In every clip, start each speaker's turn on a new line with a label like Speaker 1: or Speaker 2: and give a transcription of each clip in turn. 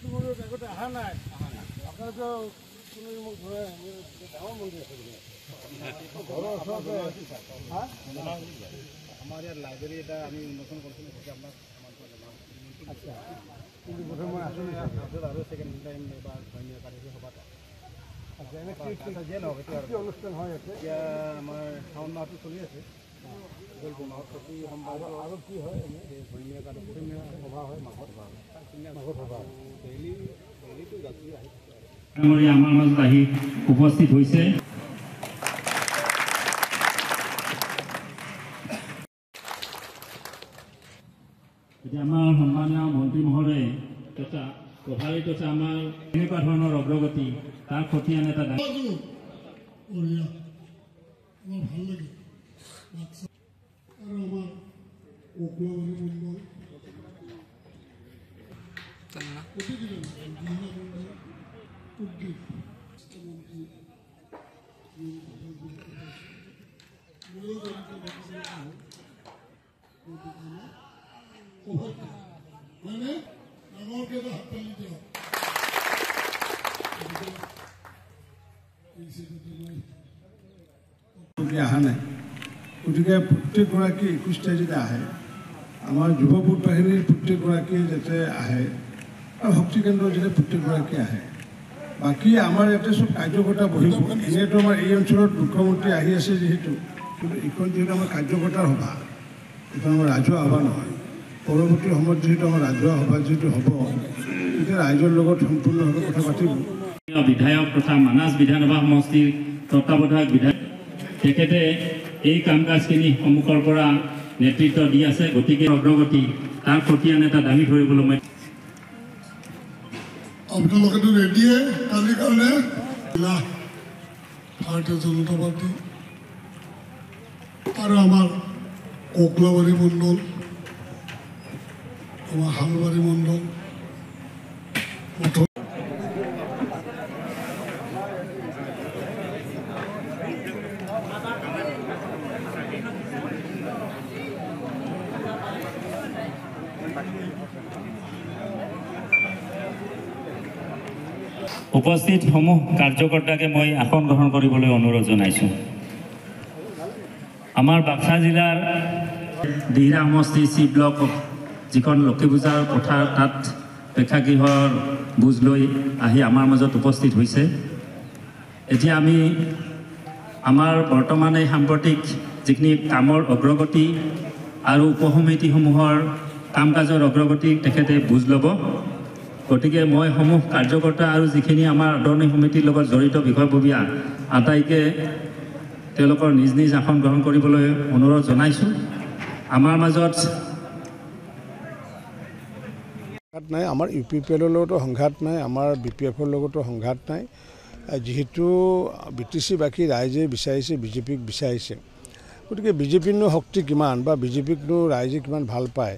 Speaker 1: আগতে অহা নাই আপোনালোকে কোনো মোক ধৰে ডাঙৰ মন্দিৰ আছে ঘৰৰ ওচৰতে আমাৰ ইয়াত লাইব্ৰেৰী এটা আমি উন্মোচন কৰিছিলোঁ তেতিয়া আপোনাক আচ্ছা কিন্তু বোধহয় মই আছোঁ আৰু ছেকেণ্ড টাইম এবাৰ ধৰ্মীয় একাদশী সভাত আচ্ছা এনে যিয়ে নহওক এইটো অনুষ্ঠান হয় ইয়াতে এতিয়া আমাৰ শাওণ মাহটো চলি আছে মাহত প্ৰতি সোমবাৰ আৰু কি হয় এনেই ধৰ্মীয় একাদশী সভা হয় মাঘত সভা ডেইলিটো যাত্ৰী আহি
Speaker 2: আমাৰ মাজত আহি উপস্থিত হৈছে এতিয়া আমাৰ সন্মানীয় মন্ত্ৰী মহোদয় তথা প্ৰভাৰী তথা আমাৰ এনেকুৱা ধৰণৰ অগ্ৰগতি তাৰ খতিয়ান এটা
Speaker 3: ভাল লাগে আৰু আমাৰ অগ্ৰগতি মণ্ডল
Speaker 1: অহা নাই গতিকে প্ৰত্যেকগৰাকী 21 তাৰিখে আহে আমাৰ যুৱ ভোট বাহিনীৰ প্ৰত্যেকগৰাকী যাতে আহে আৰু শক্তি কেন্দ্ৰৰ যাতে প্ৰত্যেকগৰাকী আহে বাকী আমাৰ ইয়াতে চব কাৰ্যকৰ্তা বহিব এনেইতো আমাৰ এই অঞ্চলত মুখ্যমন্ত্ৰী আহি আছে যিহেতু কিন্তু এইখন যিহেতু আমাৰ কাৰ্যকৰ্তাৰ সভা এইখন আমাৰ ৰাজহুৱা সভা নহয় পৰৱৰ্তী সময়ত যিহেতু আমাৰ ৰাজহুৱা সভা যিহেতু হ'ব তেতিয়া ৰাইজৰ লগত সম্পূৰ্ণভাৱে কথা পাতিব
Speaker 2: বিধায়ক তথা মানাস বিধানসভা সমষ্টিৰ তত্ত্বাৱধায়ক বিধায়ক তেখেতে এই কাম কাজখিনি সন্মুখৰ পৰা নেতৃত্ব দি আছে গতিকে অগ্ৰগতি তাৰ খতিয়ান এটা দাঙি ধৰিবলৈ মই
Speaker 3: আপোনালোকেতো ৰেডিয়ে কালিৰ কাৰণে ভাৰতীয় জনতা পাৰ্টি আৰু আমাৰ কোকলাবাৰী মণ্ডল আমাৰ হালবাৰী মণ্ডল
Speaker 2: উপস্থিত সমূহ কাৰ্যকৰ্তাকে মই আসন গ্ৰহণ কৰিবলৈ অনুৰোধ জনাইছোঁ আমাৰ বাক্সা জিলাৰ দিহিৰা সমষ্টি চি ব্লক যিখন লক্ষী পূজাৰ পথাৰ তাত প্ৰেক্ষাগৃহৰ বুজ লৈ আহি আমাৰ মাজত উপস্থিত হৈছে এতিয়া আমি আমাৰ বৰ্তমান এই সাম্প্ৰতিক যিখিনি কামৰ অগ্ৰগতি আৰু উপসমিতিসমূহৰ কাম কাজৰ অগ্ৰগতি তেখেতে বুজ ল'ব গতিকে মই সমূহ কাৰ্যকৰ্তা আৰু যিখিনি আমাৰ আদৰণি সমিতিৰ লগত জড়িত বিষয়ববীয়া আটাইকে তেওঁলোকৰ নিজ নিজ আসন গ্ৰহণ কৰিবলৈ অনুৰোধ জনাইছোঁ আমাৰ মাজত
Speaker 1: নাই আমাৰ UPPL লগতো সংঘাত নাই আমাৰ BPFৰ লগতো সংঘাত নাই যিহেতু BTC বাকী ৰাইজে বিচাৰিছে বিজেপিক বিচাৰিছে গতিকে বিজেপিৰনো শক্তি কিমান বা বিজেপিকনো ৰাইজে কিমান ভাল পায়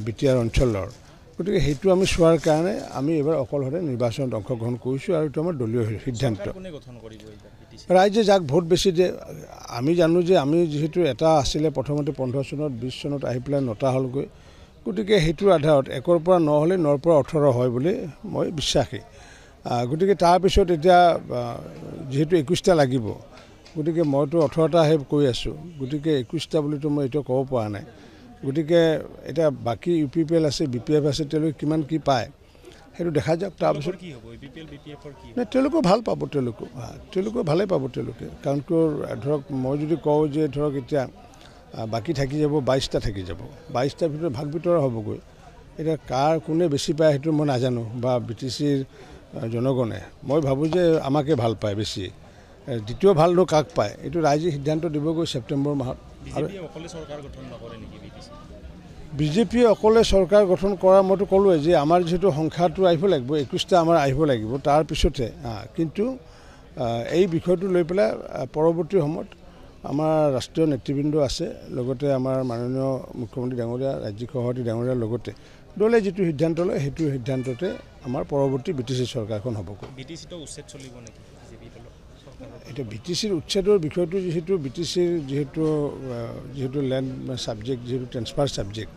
Speaker 1: BTR অঞ্চলৰ গতিকে সেইটো আমি চোৱাৰ কাৰণে আমি এবাৰ অকলশৰে নিৰ্বাচনত অংশগ্ৰহণ কৰিছোঁ আৰু এইটো আমাৰ দলীয় সিদ্ধান্ত ৰাইজে যাক ভোট বেছি দিয়ে আমি জানো যে আমি যিহেতু এটা আছিলে প্ৰথমতে 15 চনত 20 চনত আহি পেলাই 9টা হ'লগৈ গতিকে সেইটোৰ আধাৰত 1ৰ পৰা 9 হ'লে 9ৰ পৰা 18 হয় বুলি মই বিশ্বাসী গতিকে তাৰপিছত এতিয়া যিহেতু 21টা লাগিব গতিকে মইতো 18টাহে কৈ আছোঁ গতিকে 21টা বুলিতো মই এইটো ক'ব পৰা নাই গতিকে এতিয়া বাকী UPPL আছে BPF আছে তেওঁলোকে কিমান কি পায় সেইটো দেখা যাওক তাৰপিছত
Speaker 2: কি হ'ব UPPL BPFৰ কি
Speaker 1: নাই তেওঁলোকে ভাল পাব তেওঁলোকে ভালেই পাব তেওঁলোকে কাৰণ ধৰক মই যদি কওঁ যে ধৰক এতিয়া বাকী থাকি যাব 22টা থাকি যাব 22টাৰ ভিতৰত ভাগ বিতৰা হ'বগৈ এতিয়া কাৰ কোনে বেছি পায় সেইটো মই নাজানো বা BTCৰ জনগণে মই ভাবোঁ যে আমাকে ভাল পায় বেছি দ্বিতীয় ভালনো কাক পায় এইটো ৰাইজে সিদ্ধান্ত দিবগৈ ছেপ্টেম্বৰ মাহত বিজেপিয়ে অকলে চৰকাৰ গঠন কৰা মইতো ক'লোৱে যে আমাৰ যিহেতু সংখ্যাটো আহিব লাগিব 21টা আমাৰ আহিব লাগিব তাৰপিছতহে কিন্তু এই বিষয়টো লৈ পেলাই পৰৱৰ্তী সময়ত আমাৰ ৰাষ্ট্ৰীয় নেতৃবৃন্দ আছে লগতে আমাৰ মাননীয় মুখ্যমন্ত্ৰী ডাঙৰীয়া ৰাজ্যিক সভাপতি ডাঙৰীয়াৰ লগতে দলে যিটো সিদ্ধান্ত লয় সেইটো সিদ্ধান্ততে আমাৰ পৰৱৰ্তী BTC চৰকাৰখন হ'বগৈ
Speaker 2: BTCটো উচ্ছেদ চলিব নেকি
Speaker 1: এটা BTCৰ উচ্ছেদৰ বিষয়টো যিহেতু BTCৰ যিহেতু লেণ্ড ছাবজেক্ট যিহেতু ট্ৰেন্সফাৰ ছাবজেক্ট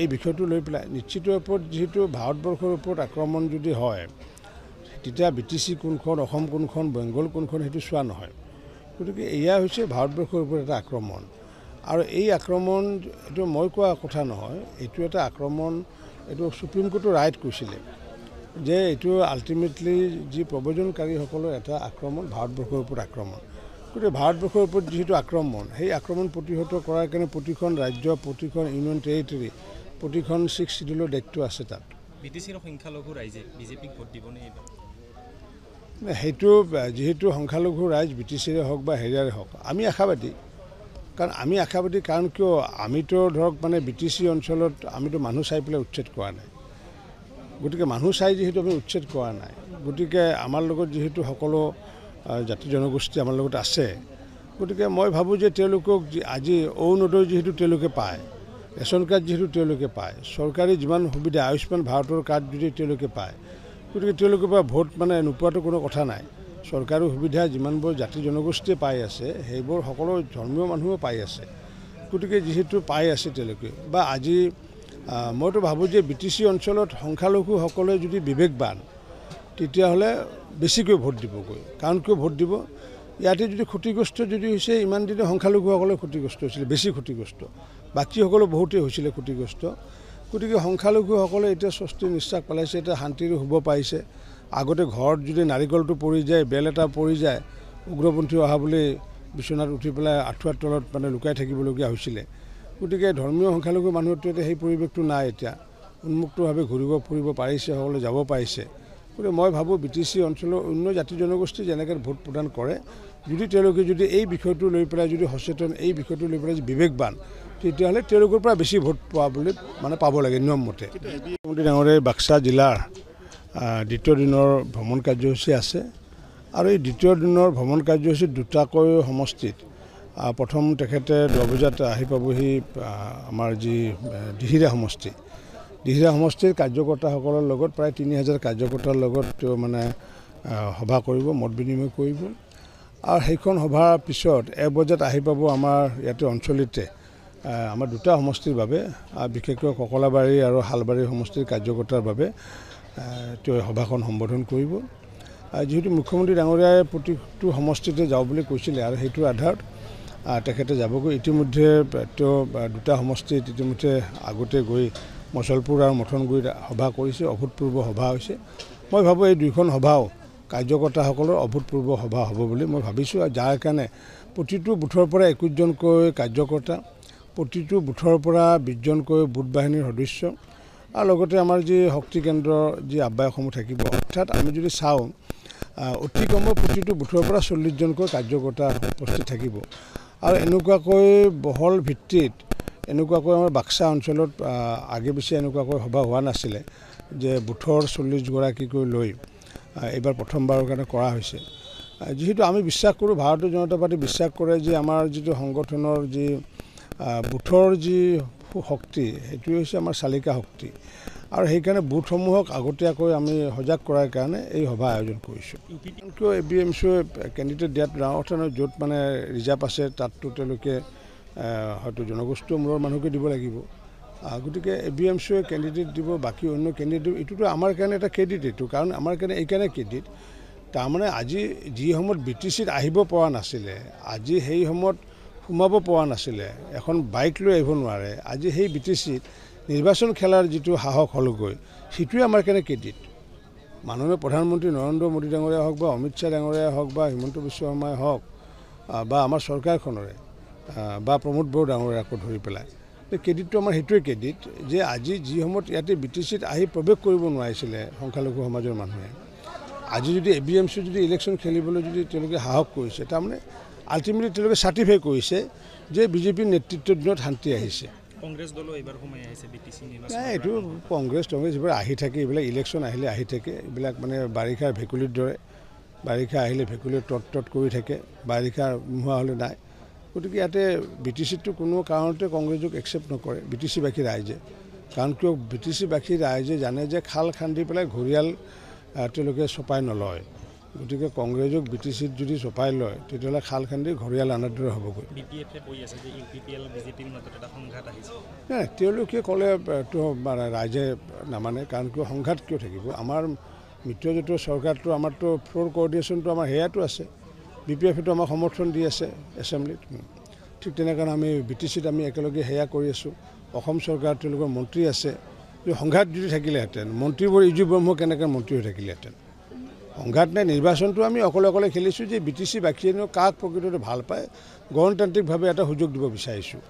Speaker 1: এই বিষয়টো লৈ পেলাই নিশ্চিত ওপৰত যিহেতু ভাৰতবৰ্ষৰ ওপৰত আক্ৰমণ যদি হয় তেতিয়া BTC কোনখন অসম কোনখন বেংগল কোনখন সেইটো চোৱা নহয় গতিকে এয়া হৈছে ভাৰতবৰ্ষৰ ওপৰত এটা আক্ৰমণ আৰু এই আক্ৰমণ এইটো মই কোৱা কথা নহয় এইটো এটা আক্ৰমণ এইটো সুপ্ৰিম কোৰ্টৰ ৰায়ত কৈছিলে যে এইটো আল্টিমেটলি যি প্ৰব্ৰজনকাৰীসকলৰ এটা আক্ৰমণ ভাৰতবৰ্ষৰ ওপৰত আক্ৰমণ গতিকে ভাৰতবৰ্ষৰ ওপৰত যিহেতু আক্ৰমণ সেই আক্ৰমণ প্ৰতিহত কৰাৰ কাৰণে প্ৰতিখন ৰাজ্য প্ৰতিখন ইউনিয়ন টেৰিটৰী প্ৰতিখন 6 শিডিউলৰ দায়িত্ব আছে তাত
Speaker 4: BTCৰ সংখ্যালঘু ৰাইজে বিজেপিক ভোট দিবনে এইবাৰ
Speaker 1: সেইটো যেহেতু সংখ্যালঘু ৰাইজ BTCৰে হওক বা হেৰিয়াৰে হওক আমি আশাবাদী কাৰণ কিয় আমিতো ধৰক মানে BTC অঞ্চলত আমিতো মানুহ চাই পেলাই উচ্ছেদ কৰা নাই গতিকে মানুহ চাই যিহেতু আমি উচ্ছেদ কৰা নাই গতিকে আমাৰ লগত যিহেতু সকলো জাতি জনগোষ্ঠী আমাৰ লগত আছে গতিকে মই ভাবোঁ যে তেওঁলোকক আজি অৰুণোদয় যিহেতু তেওঁলোকে পায় ৰেচন কাৰ্ড যিহেতু তেওঁলোকে পায় চৰকাৰী যিমান সুবিধা আয়ুষ্মান ভাৰতৰ কাৰ্ড যদি তেওঁলোকে পায় গতিকে তেওঁলোকৰ পৰা ভোট মানে নোপোৱাটো কোনো কথা নাই চৰকাৰী সুবিধা যিমানবোৰ জাতি জনগোষ্ঠীয়ে পাই আছে সেইবোৰ সকলো ধৰ্মীয় মানুহেও পাই আছে গতিকে যিহেতু পাই আছে তেওঁলোকে বা আজি মইতো ভাবোঁ যে BTC অঞ্চলত সংখ্যালঘুসকলে যদি বিবেকবান তেতিয়াহ'লে বেছিকৈ ভোট দিবগৈ কাৰণ কিয় ভোট দিব ইয়াতে যদি ক্ষতিগ্ৰস্ত যদি হৈছে ইমান দিনে সংখ্যালঘুসকলে ক্ষতিগ্ৰস্ত হৈছিলে বেছি ক্ষতিগ্ৰস্ত বাকীসকলো বহুতেই হৈছিলে ক্ষতিগ্ৰস্ত গতিকে সংখ্যালঘুসকলে এতিয়া স্বস্তি নিশ্বাস পেলাইছে এতিয়া শান্তিৰে শুব পাৰিছে আগতে ঘৰত যদি নাৰিকলটো পৰি যায় বেল এটা পৰি যায় উগ্ৰপন্থী অহা বুলি বিচনাত উঠি পেলাই আঁঠুৱাৰ তলত মানে লুকাই থাকিবলগীয়া হৈছিলে গতিকে ধৰ্মীয় সংখ্যালঘু মানুহটো এতিয়া সেই পৰিৱেশটো নাই এতিয়া উন্মুক্তভাৱে ঘূৰিব ফুৰিব পাৰিছে সকলোৱে যাব পাৰিছে গতিকে মই ভাবোঁ BTC অঞ্চলৰ অন্য জাতি জনগোষ্ঠী যেনেকৈ ভোট প্ৰদান কৰে যদি তেওঁলোকে যদি এই বিষয়টো লৈ পেলাই যদি সচেতন এই বিষয়টো লৈ পেলাই বিবেকবান তেতিয়াহ'লে তেওঁলোকৰ পৰা বেছি ভোট পোৱা বুলি মানে পাব লাগে নিয়ম মতে মুখ্যমন্ত্ৰী ডাঙৰীয়াই বাক্সা জিলাৰ দ্বিতীয় দিনৰ ভ্ৰমণ কাৰ্যসূচী আছে আৰু এই দ্বিতীয় দিনৰ ভ্ৰমণ কাৰ্যসূচীত দুটাকৈ সমষ্টিত প্ৰথম তেখেতে 10 বজাত আহি পাবহি আমাৰ যি দিহিৰা সমষ্টিৰ কাৰ্যকৰ্তাসকলৰ লগত প্ৰায় 3000 কাৰ্যকৰ্তাৰ লগত তেওঁ মানে সভা কৰিব মত বিনিময় কৰিব আৰু সেইখন সভাৰ পিছত 1 বজাত আহি পাব আমাৰ ইয়াতে অঞ্চলতে আমাৰ দুটা সমষ্টিৰ বাবে বিশেষকৈ ককলাবাৰী আৰু হালবাৰী সমষ্টিৰ কাৰ্যকৰ্তাৰ বাবে তেওঁ সভাখন সম্বোধন কৰিব যেহেতু মুখ্যমন্ত্ৰী ডাঙৰীয়াই প্ৰতিটো সমষ্টিতে যাওঁ বুলি কৈছিলে আৰু সেইটোৰ আধাৰত তেখেতে যাবগৈ ইতিমধ্যে তেওঁ দুটা সমষ্টিত ইতিমধ্যে আগতে গৈ মচলপুৰ আৰু মথনগুৰিত সভা কৰিছে অভূতপূৰ্ব সভা হৈছে মই ভাবোঁ এই দুইখন সভাও কাৰ্যকৰ্তাসকলৰ অভূতপূৰ্ব সভা হ'ব বুলি মই ভাবিছোঁ আৰু যাৰ কাৰণে প্ৰতিটো বুথৰ পৰা 21 জনকৈ কাৰ্যকৰ্তা প্ৰতিটো বুথৰ পৰা 20 জনকৈ বুথ বাহিনীৰ সদস্য আৰু লগতে আমাৰ যি শক্তি কেন্দ্ৰৰ যি আহ্বায়কসমূহ থাকিব অৰ্থাৎ আমি যদি চাওঁ অতি কমেও প্ৰতিটো বুথৰ পৰা 40 জনকৈ কাৰ্যকৰ্তা উপস্থিত থাকিব আৰু এনেকুৱাকৈ বহল ভিত্তিত এনেকুৱাকৈ আমাৰ বাক্সা অঞ্চলত আগে পিছে এনেকুৱাকৈ সভা হোৱা নাছিলে যে বুথৰ 40 গৰাকীকৈ লৈ এইবাৰ প্ৰথমবাৰৰ কাৰণে কৰা হৈছে যিহেতু আমি বিশ্বাস কৰোঁ ভাৰতীয় জনতা পাৰ্টি বিশ্বাস কৰে যে আমাৰ যিটো সংগঠনৰ যি বুথৰ যি শক্তি সেইটোৱে হৈছে আমাৰ চালিকা শক্তি আৰু সেইকাৰণে বুথসমূহক আগতীয়াকৈ আমি সজাগ কৰাৰ কাৰণে এই সভা আয়োজন কৰিছোঁ কিয় ABMCয়ে কেণ্ডিডেট দিয়াত ডাঙৰ কথা নহয় য'ত মানে ৰিজাৰ্ভ আছে তাততো তেওঁলোকে হয়তো জনগোষ্ঠীয় মূলৰ মানুহকে দিব লাগিব গতিকে ABMCয়ে কেণ্ডিডেট দিব বাকী অন্য কেণ্ডিডেট দিব এইটোতো আমাৰ কাৰণে এটা ক্ৰেডিট এইটো কাৰণ আমাৰ কাৰণে এইকাৰণে ক্ৰেডিট তাৰমানে আজি যি সময়ত BTCত আহিব পৰা নাছিলে আজি সেই সময়ত সোমাব পৰা নাছিলে এখন বাইক লৈ আহিব নোৱাৰে আজি সেই BTCত নিৰ্বাচন খেলাৰ যিটো সাহস হ'লগৈ সেইটোৱে আমাৰ কাৰণে ক্ৰেডিট মাননীয় প্ৰধানমন্ত্ৰী নৰেন্দ্ৰ মোদী ডাঙৰীয়া হওক বা অমিত শ্বাহ ডাঙৰীয়া হওক বা হিমন্ত বিশ্ব শৰ্মাই হওক বা আমাৰ চৰকাৰখনৰে বা প্ৰমোদ বড়ো ডাঙৰীয়াকো ধৰি পেলাই ক্ৰেডিটটো আমাৰ সেইটোৱে ক্ৰেডিট যে আজি যি সময়ত ইয়াতে BTCত আহি প্ৰৱেশ কৰিব নোৱাৰিছিলে সংখ্যালঘু সমাজৰ মানুহে আজি যদি ABMC যদি ইলেকশ্যন খেলিবলৈ যদি তেওঁলোকে সাহস কৰিছে তাৰমানে আল্টিমেটলি তেওঁলোকে চাৰ্টিফাই কৰিছে যে বিজেপিৰ নেতৃত্বৰ দিনত শান্তি আহিছে
Speaker 4: কংগ্ৰেছ দলো এইবাৰ সোমাই আহিছে BTC নিৰ্বাচন
Speaker 1: এইটো কংগ্ৰেছ এইবিলাক আহি থাকে এইবিলাক ইলেকশ্যন আহিলে আহি থাকে এইবিলাক মানে বাৰিষাৰ ভেকুলীৰ দৰে বাৰিষা আহিলে ভেকুলীয়ে তত কৰি থাকে বাৰিষা নোহোৱা হ'লে নাই গতিকে ইয়াতে BTCটো কোনো কাৰণতে কংগ্ৰেছক একচেপ্ট নকৰে BTCবাসী ৰাইজে কাৰণ কিয় BTCবাসী ৰাইজে জানে যে খাল খান্দি পেলাই ঘৰিয়াল তেওঁলোকে চপাই নলয় গতিকে কংগ্ৰেছক BTCত যদি চপাই লয় তেতিয়াহ'লে খাল খান্দি ঘৰিয়াল আনাৰ দৰে হ'বগৈ।
Speaker 4: BPF কৈ আছে যে UPPL BJPৰ মাজত এটা সংঘাত আহিছে।
Speaker 1: নাই তেওঁলোকে ক'লে এইটো ৰাইজে নামানে, কাৰণ কিয় সংঘাত কিয় থাকিব? আমাৰ মিত্ৰজোঁটৰ চৰকাৰটো আমাৰতো ফ্ল'ৰ কোঅৰ্ডিনেশ্যনটো আমাৰ সেয়াটো আছে, BPFটো আমাক সমৰ্থন দি আছে এছেম্বলিত। ঠিক তেনেকৈ আমি BTCত আমি একেলগে সেয়া কৰি আছোঁ। অসম চৰকাৰ তেওঁলোকৰ মন্ত্ৰী আছে, সংঘাত যদি থাকিলেহেঁতেন মন্ত্ৰীবোৰ ইজু ব্ৰহ্ম কেনেকৈ মন্ত্ৰী হৈ থাকিলেহেঁতেন? সংঘাত নাই। নিৰ্বাচনটো আমি অকলে অকলে খেলিছোঁ যে BTC বাকীয়েনো কাক প্ৰকৃততে ভাল পায়, গণতান্ত্ৰিকভাৱে এটা সুযোগ দিব বিচাৰিছোঁ।